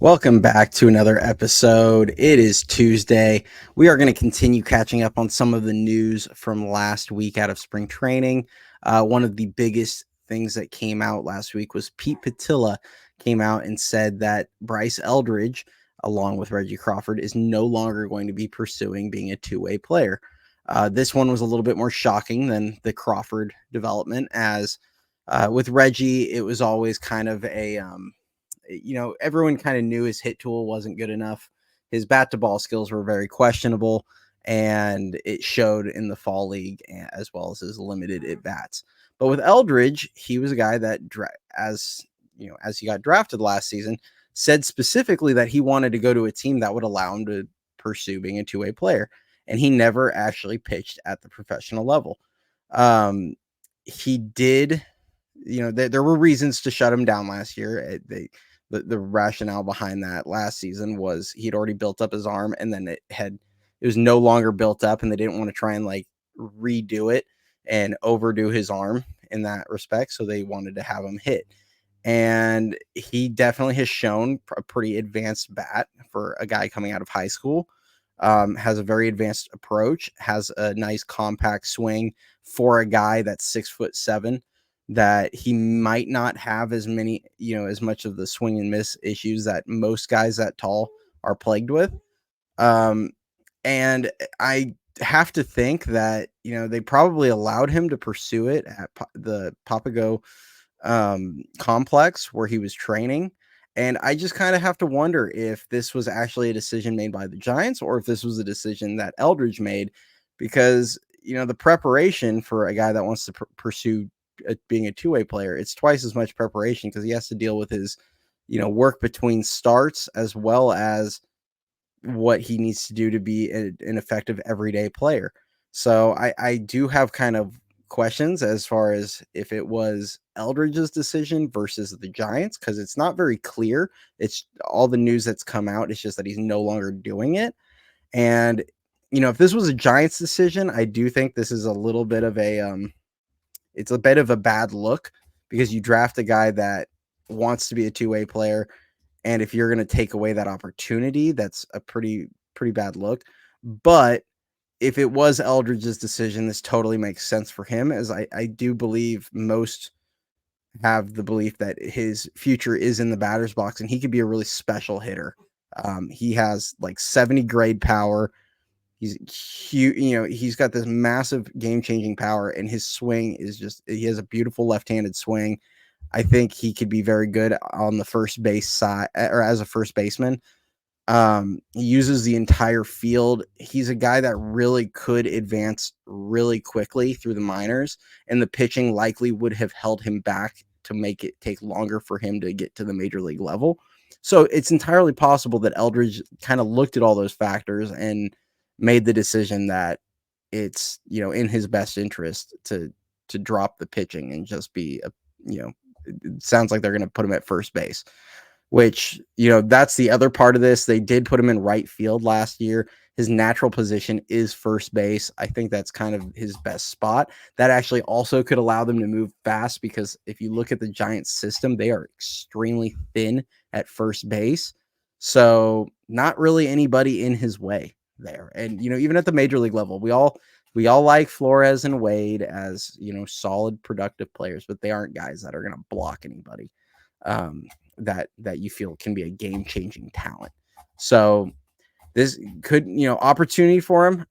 Welcome back to another episode. It is Tuesday. We are going to continue catching up on some of the news from last week out of spring training. One of the biggest things that came out last week was Pete Patilla came out and said that Bryce Eldridge, along with Reggie Crawford, is no longer going to be pursuing being a two-way player. This one was a little bit more shocking than the Crawford development, as with Reggie, it was always kind of everyone kind of knew his hit tool wasn't good enough. His bat to ball skills were very questionable, and it showed in the fall league as well as his limited at bats. But with Eldridge, he was a guy that, as he got drafted last season, said specifically that he wanted to go to a team that would allow him to pursue being a two-way player, and he never actually pitched at the professional level. He did, there were reasons to shut him down last year. The rationale behind that last season was he'd already built up his arm, and then it was no longer built up, and they didn't want to try and like redo it and overdo his arm in that respect. So they wanted to have him hit. And he definitely has shown a pretty advanced bat for a guy coming out of high school. Has a very advanced approach, has a nice compact swing for a guy that's 6'7", that he might not have as much of the swing and miss issues that most guys that tall are plagued with. And I have to think that, they probably allowed him to pursue it at the Papago complex where he was training. And I just kind of have to wonder if this was actually a decision made by the Giants or if this was a decision that Eldridge made, because, the preparation for a guy that wants to pursue being a two-way player, it's twice as much preparation because he has to deal with his, work between starts as well as what he needs to do to be an effective everyday player. So I do have kind of questions as far as if it was Eldridge's decision versus the Giants, because it's not very clear. It's all the news that's come out. It's just that he's no longer doing it. And, if this was a Giants decision, I do think this is a little bit of it's a bit of a bad look, because you draft a guy that wants to be a two-way player, and if you're going to take away that opportunity, that's a pretty bad look. But if it was Eldridge's decision, this totally makes sense for him, as I do believe most have the belief that his future is in the batter's box and he could be a really special hitter. He has like 70 grade power. He's huge, he's got this massive game changing power, and his swing is he has a beautiful left handed swing. I think he could be very good on the first base side or as a first baseman. He uses the entire field. He's a guy that really could advance really quickly through the minors, and the pitching likely would have held him back to make it take longer for him to get to the major league level. So it's entirely possible that Eldridge kind of looked at all those factors and made the decision that it's, in his best interest to drop the pitching and just be it sounds like they're going to put him at first base, which, that's the other part of this. They did put him in right field last year. His natural position is first base. I think that's kind of his best spot. That actually also could allow them to move fast, because if you look at the Giants system, they are extremely thin at first base. So not really anybody in his way there. And, even at the major league level, we all like Flores and Wade as, solid productive players, but they aren't guys that are going to block anybody. That you feel can be a game-changing talent. So this could, opportunity for him.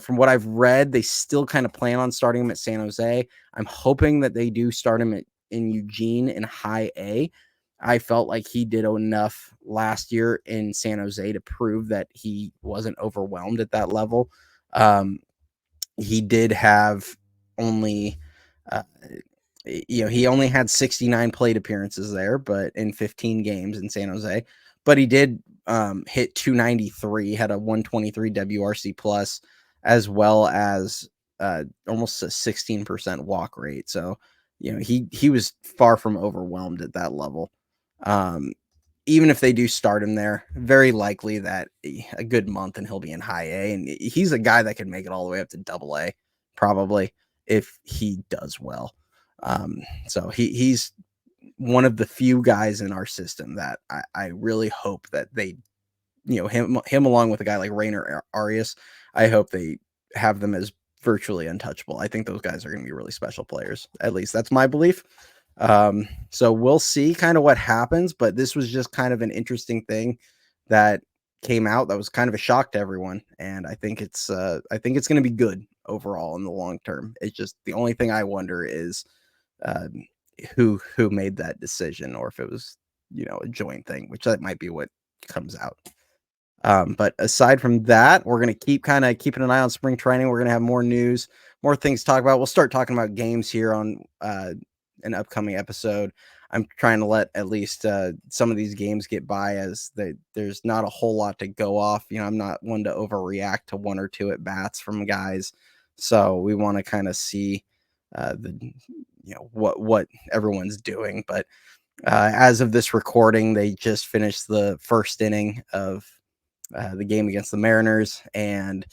From what I've read, they still kind of plan on starting him at San Jose. I'm hoping that they do start him in Eugene in high A. I felt like he did enough last year in San Jose to prove that he wasn't overwhelmed at that level. He did have only he only had 69 plate appearances there, but in 15 games in San Jose, but he did hit 293, had a 123 WRC plus, as well as almost a 16% walk rate. So, he was far from overwhelmed at that level. Even if they do start him there, very likely that a good month and he'll be in high A, and he's a guy that could make it all the way up to double A, probably, if he does well. So he's one of the few guys in our system that I really hope that they, him along with a guy like Rainer Arias, I hope they have them as virtually untouchable. I think those guys are going to be really special players. At least that's my belief. So we'll see kind of what happens, but this was just kind of an interesting thing that came out that was kind of a shock to everyone, and I think it's going to be good overall in the long term. It's just the only thing I wonder is uh, who made that decision, or if it was a joint thing, which that might be what comes out. But aside from that, we're going to keep kind of keeping an eye on spring training. We're going to have more news, more things to talk about. We'll start talking about games here on an upcoming episode. I'm trying to let at least some of these games get by, as there's not a whole lot to go off. I'm not one to overreact to one or two at bats from guys. So we want to kind of see the what everyone's doing. But as of this recording, they just finished the first inning of the game against the Mariners, and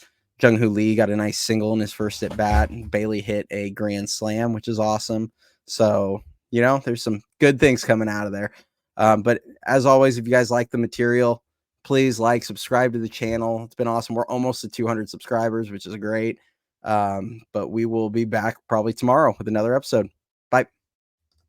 Jung Hoo Lee got a nice single in his first at bat. Bailey hit a grand slam, which is awesome. So, there's some good things coming out of there. But as always, if you guys like the material, please subscribe to the channel. It's been awesome. We're almost at 200 subscribers, which is great. But we will be back probably tomorrow with another episode. Bye.